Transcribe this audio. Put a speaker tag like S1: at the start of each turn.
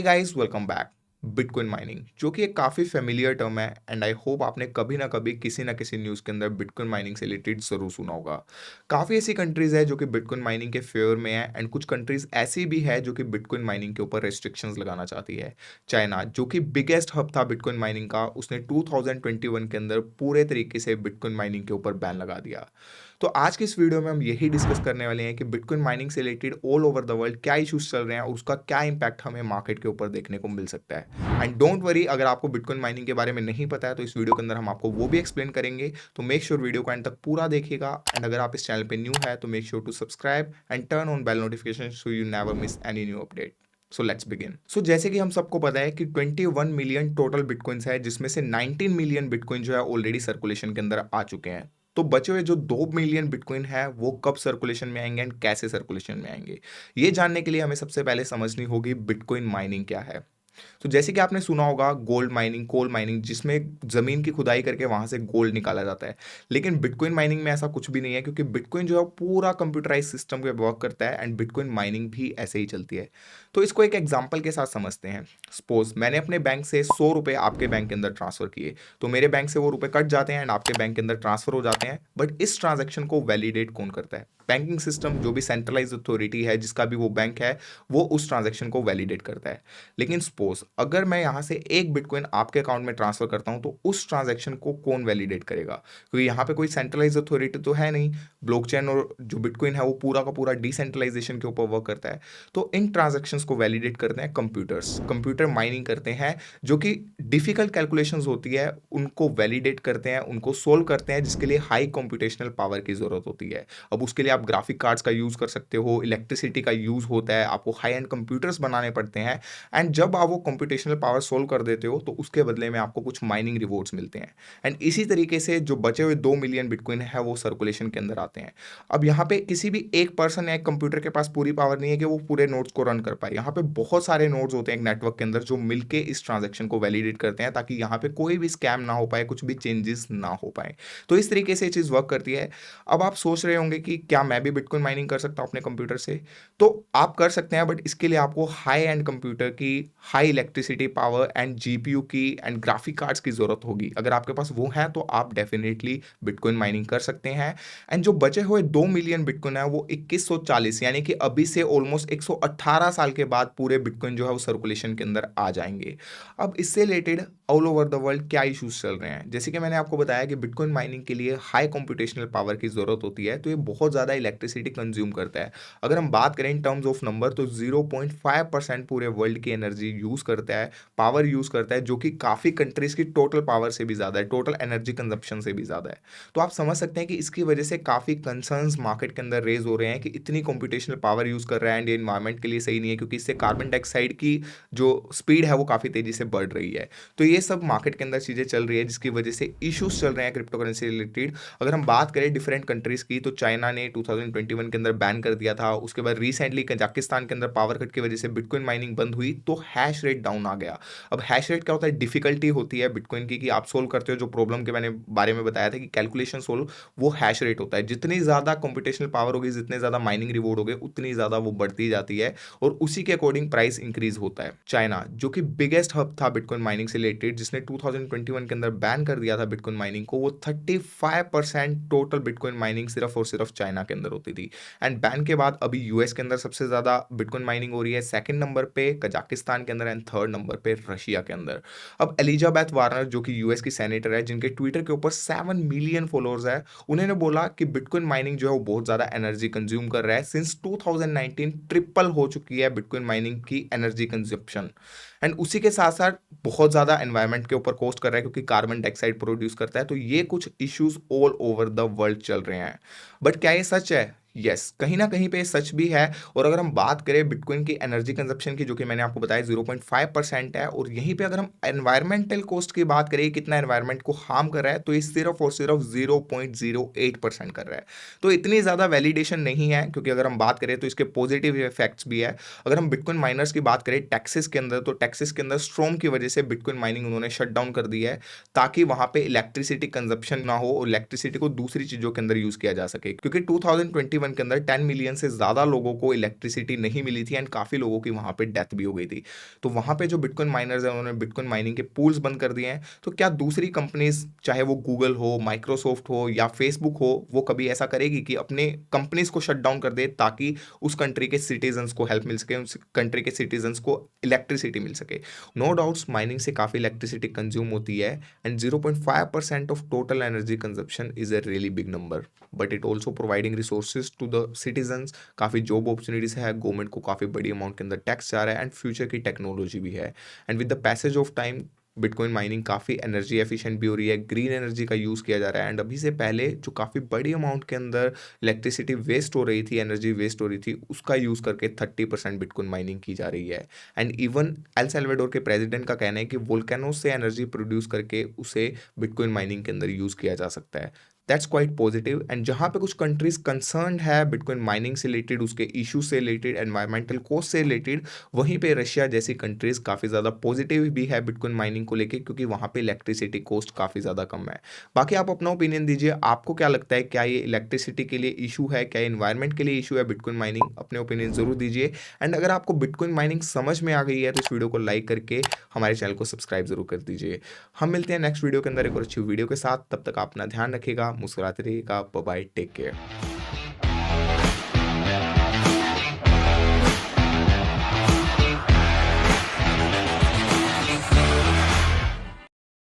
S1: Hi guys, welcome back. Bitcoin mining जो कि एक काफ़ी फेमिलियर टर्म है एंड आई होप आपने कभी ना कभी किसी ना किसी न्यूज़ के अंदर बिटकॉइन माइनिंग से रिलेटेड ज़रूर सुना होगा। काफ़ी ऐसी कंट्रीज़ है जो कि बिटकॉइन माइनिंग के फेवर में है एंड कुछ कंट्रीज़ ऐसी भी है जो कि बिटकॉइन माइनिंग के ऊपर रेस्ट्रिक्शंस लगाना चाहती है। चाइना जो कि बिगेस्ट हब था बिटकॉइन माइनिंग का, उसने 2021 के अंदर पूरे तरीके से बिटकॉइन माइनिंग के ऊपर बैन लगा दिया। तो आज की इस वीडियो में हम यही डिस्कस करने वाले हैं कि बिटकॉइन माइनिंग से related all over the world क्या इश्यूज चल रहे हैं और उसका क्या इंपैक्ट हमें मार्केट के ऊपर देखने को मिल सकता है। एंड डोंट वरी, अगर आपको बिटकॉइन माइनिंग के बारे में नहीं पता है तो इस वीडियो के अंदर हम आपको वो भी एक्सप्लेन करेंगे। तो मेक श्योर वीडियो को एंड तक पूरा देखिएगा एंड अगर आप इस चैनल पे न्यू है तो make sure to subscribe and turn on bell notification so you never miss any new update. So let's begin. So जैसे कि हम सबको पता है कि 21 मिलियन टोटल बिटकॉइंस है, जिसमें से 19 मिलियन बिटकॉइन जो है ऑलरेडी सर्कुलेशन के अंदर आ चुके हैं। तो बचे हुए जो 2 मिलियन बिटकॉइन है वो कब सर्कुलेशन में आएंगे एंड कैसे सर्कुलेशन में आएंगे, ये जानने के लिए हमें सबसे पहले समझनी होगी बिटकॉइन माइनिंग क्या है। तो जैसे कि आपने सुना होगा गोल्ड माइनिंग, कोल माइनिंग, जिसमें जमीन की खुदाई करके वहां से गोल्ड निकाला जाता है। लेकिन बिटकॉइन माइनिंग में ऐसा कुछ भी नहीं है, क्योंकि बिटकॉइन जो है पूरा कंप्यूटराइज सिस्टम पे वर्क करता है एंड बिटकॉइन माइनिंग भी ऐसे ही चलती है। तो इसको एक एग्जांपल के साथ समझते हैं। सपोज मैंने अपने बैंक से 100 रुपए आपके बैंक के अंदर ट्रांसफर किए, तो मेरे बैंक से वो रुपए कट जाते हैं एंड आपके बैंक के अंदर ट्रांसफर हो जाते हैं। बट इस ट्रांजेक्शन को वैलिडेट कौन करता है? बैंकिंग सिस्टम, जो भी सेंट्रलाइज अथॉरिटी है, जिसका भी वो बैंक है, वो उस ट्रांजेक्शन को वैलिडेट करता है। लेकिन सपोज अगर मैं यहाँ से एक बिटकॉइन आपके अकाउंट में ट्रांसफर करता हूँ तो उस ट्रांजैक्शन को कौन वैलिडेट करेगा? क्योंकि यहाँ पे कोई सेंट्रलाइज अथॉरिटी तो है नहीं। ब्लॉकचेन और जो बिटकॉइन है वो पूरा का पूरा डिसेंट्रलाइजेशन के ऊपर वर्क करता है। तो इन ट्रांजैक्शंस को वैलिडेट करते हैं कंप्यूटर्स, कंप्यूटर माइनिंग करते हैं, जो कि डिफिकल्ट कैलकुलेशंस होती है उनको वैलिडेट करते हैं, उनको सोल्व करते हैं, जिसके लिए हाई कंप्यूटेशनल पावर की जरूरत होती है। अब उसके लिए आप ग्राफिक कार्ड्स का यूज कर सकते हो, इलेक्ट्रिसिटी का यूज होता है, आपको हाई एंड कंप्यूटर्स बनाने पड़ते हैं। एंड जब आप वो कंप्यूटेशनल पावर सोल्व कर देते हो तो उसके बदले में आपको कुछ माइनिंग रिवॉर्ड्स मिलते हैं। एंड इसी तरीके से जो बचे हुए 2 मिलियन बिटकॉइन है वो सर्कुलेशन के अंदर आते हैं। अब यहाँ पे किसी भी एक पर्सन या एक कंप्यूटर के पास पूरी पावर नहीं है कि वो पूरे नोड्स को रन कर पाए। यहाँ पे बहुत सारे नोड्स होते हैं एक नेटवर्क के अंदर जो मिलके इस ट्रांजेक्शन को वैलिडेट करते हैं, ताकि यहाँ पे कोई भी स्कैम ना हो पाए, कुछ भी चेंजेस ना हो पाए। तो इस तरीके से ये चीज़ वर्क करती है। अब आप सोच रहे होंगे कि क्या मैं भी बिटकॉइन माइनिंग कर सकता हूँ अपने कंप्यूटर से? तो आप कर सकते हैं, बट इसके लिए आपको हाई एंड कंप्यूटर की, high electricity power and GPU की एंड ग्राफिक कार्ड्स की जरूरत होगी। अगर आपके पास वो है तो आप डेफिनेटली बिटकॉइन माइनिंग कर सकते हैं। एंड जो बचे हुए 2 मिलियन बिटकॉइन है वो 2140, यानी कि अभी से ऑलमोस्ट 118 साल के बाद पूरे बिटकॉइन जो है वो सर्कुलेशन के अंदर आ जाएंगे। अब इससे related all over the world क्या इश्यूज चल रहे हैं? जैसे कि मैंने आपको बताया कि बिटकॉइन माइनिंग के लिए हाई कंप्यूटेशनल पावर की जरूरत होती है, तो ये बहुत ज़्यादा इलेक्ट्रिसिटी कंज्यूम करता है। अगर हम बात करें इन टर्म्स ऑफ नंबर तो 0.5% पूरे वर्ल्ड की एनर्जी यूज़ करता है, पावर यूज़ करता है, जो कि काफ़ी कंट्रीज़ की टोटल पावर से भी ज़्यादा है, टोटल एनर्जी कंजप्शन से भी ज़्यादा है। तो आप समझ सकते हैं कि इसकी वजह से काफ़ी कंसर्न्स मार्केट के अंदर रेज हो रहे हैं कि इतनी कंप्यूटेशनल पावर यूज़ कर रहा है एंड ये इन्वायरमेंट के लिए सही नहीं है, क्योंकि इससे कार्बन डाइऑक्साइड की जो स्पीड है वो काफ़ी तेज़ी से बढ़ रही है। तो ये सब मार्केट के अंदर चीज़ें चल रही है, जिसकी वजह से इश्यूज चल रहे हैं क्रिप्टो करेंसी से रिलेटेड। अगर हम बात करें डिफरेंट कंट्रीज़ की, तो चाइना ने 2021 के अंदर बैन कर दिया था। उसके बाद रिसेंटली कजाकिस्तान के अंदर पावर कट की वजह से बिटकॉइन माइनिंग बंद हुई तो हैश रेट डाउन आ गया। अब हैश रेट क्या होता है? डिफिकल्टी होती है बिटकॉइन की कि आप सोल्व करते हो, जो प्रॉब्लम के मैंने बारे में बताया था कि कैलकुलेशन सोल्व, वो हैश रेट होता है। जितनी ज़्यादा कंप्यूटेशनल पावर होगी, जितने ज़्यादा माइनिंग रिवॉर्ड होगे, उतनी ज़्यादा वो बढ़ती जाती है और उसी के अकॉर्डिंग प्राइस इंक्रीज होता है। चाइना जो कि बिगेस्ट हब था बिटकॉइन माइनिंग से रिलेटेड, जिसने 2021 के अंदर बैन कर दिया था बिटकॉइन माइनिंग को, वो 35% टोटल बिटकॉइन माइनिंग सिर्फ और सिर्फ चाइना के अंदर होती थी। एंड बैन के बाद अभी यूएस के अंदर सबसे ज़्यादा बिटकॉइन माइनिंग हो रही है, सेकंड नंबर पे कजाकिस्तान के अंदर एंड थर्ड नंबर पे रशिया के अंदर। अब एलिजाबेथ वार्नर जो कि यूएस की सेनेटर है, जिनके ट्विटर के ऊपर 7 मिलियन फॉलोअर्स है, उन्होंने बोला कि बिटकॉइन माइनिंग जो है वो बहुत ज़्यादा एनर्जी कंज्यूम कर रहा है। सिंस 2019 ट्रिपल हो चुकी है बिटकॉइन माइनिंग की एनर्जी कंजप्शन। एंड उसी के साथ साथ बहुत ज़्यादा एनवायरनमेंट के ऊपर कॉस्ट कर रहा है, क्योंकि कार्बन डाइऑक्साइड प्रोड्यूस करता है। तो ये कुछ issues all over the world चल रहे हैं। बट क्या ये सच है? यस, कहीं ना कहीं पे सच भी है। और अगर हम बात करें बिटकॉइन की एनर्जी कंजप्शन की, जो कि मैंने आपको बताया 0.5% है, और यहीं पे अगर हम एनवायरमेंटल कॉस्ट की बात करें, कितना एनवायरमेंट को हार्म कर रहा है, तो ये सिर्फ और सिर्फ 0.08% कर रहा है। तो इतनी ज़्यादा वैलिडेशन नहीं है, क्योंकि अगर हम बात करें तो इसके पॉजिटिव इफेक्ट्स भी है। अगर हम बिटकॉइन माइनर्स की बात करें टेक्सास के अंदर, तो टेक्सास के अंदर स्ट्रॉम की वजह से बिटकॉइन माइनिंग उन्होंने शट डाउन कर दी है, ताकि वहां पे इलेक्ट्रिसिटी कंजप्शन ना हो और इलेक्ट्रिसिटी को दूसरी चीज़ों के अंदर यूज़ किया जा सके। क्योंकि 2021 2021 के अंदर 10 मिलियन से ज़्यादा लोगों को इलेक्ट्रिसिटी नहीं मिली थी एंड काफ़ी लोगों की वहाँ पे डेथ भी हो गई थी। तो वहाँ पे जो बिटकॉइन माइनर्स हैं उन्होंने बिटकॉइन माइनिंग के पूल्स बंद कर दिए हैं। तो क्या दूसरी कंपनीज़, चाहे वो गूगल हो, माइक्रोसॉफ्ट हो या फेसबुक हो, वो कभी ऐसा करेगी कि अपने कंपनीज़ को शट डाउन कर दे ताकि उस कंट्री के सिटीजन्स को हेल्प मिल सके, उस कंट्री के सिटीजन्स को इलेक्ट्रिसिटी मिल सके? नो डाउट्स माइनिंग से काफ़ी इलेक्ट्रिसिटी कंज्यूम होती है and 0.5% of total energy consumption is a really big number, but it also providing resources to the citizens. काफ़ी जॉब अपॉर्चुनिटीज है, गवर्नमेंट को काफ़ी बड़ी अमाउंट के अंदर टैक्स जा रहा है एंड फ्यूचर की टेक्नोलॉजी भी है। And with the passage of time bitcoin mining काफ़ी एनर्जी एफिशिएंट भी हो रही है, ग्रीन एनर्जी का यूज़ किया जा रहा है एंड अभी से पहले जो काफ़ी बड़ी अमाउंट के अंदर इलेक्ट्रिसिटी वेस्ट हो रही थी, एनर्जी वेस्ट हो रही थी, उसका यूज़ करके 30% बिटकॉइन माइनिंग की जा रही है। एंड इवन एल सल्वाडोर के प्रेसिडेंट का कहना है कि वोल्केनो से एनर्जी प्रोड्यूस करके उसे बिटकॉइन माइनिंग के अंदर यूज़ किया जा सकता है। That's quite positive. एंड जहाँ पे कुछ कंट्रीज कंसर्न है बिटकॉइन माइनिंग से रिलेटेड, उसके इशू से रिलेटेड, एनवायरमेंटल कॉस्ट से रिलेटेड, वहीं पे रशिया जैसी कंट्रीज काफ़ी ज़्यादा पॉजिटिव भी है बिटकॉइन माइनिंग को लेके, क्योंकि वहाँ पे इलेक्ट्रिसिटी कॉस्ट काफ़ी ज़्यादा कम है। बाकी आप अपना ओपिनियन दीजिए, आपको क्या लगता है, क्या ये इलेक्ट्रिसिटी के लिए इशू है, क्या इन्वायरमेंट के लिए इशू है बिटकॉइन माइनिंग? अपने ओपिनियन ज़रूर दीजिए। एंड अगर आपको बिटकॉइन माइनिंग समझ में आ गई है तो इस वीडियो को लाइक करके हमारे चैनल को सब्सक्राइब जरूर कर दीजिए। हम मिलते हैं नेक्स्ट वीडियो के अंदर एक और अच्छी वीडियो के साथ। तब तक आप अपना ध्यान रखिएगा, मुस्कुराते रहिएगा। Bye bye, take care.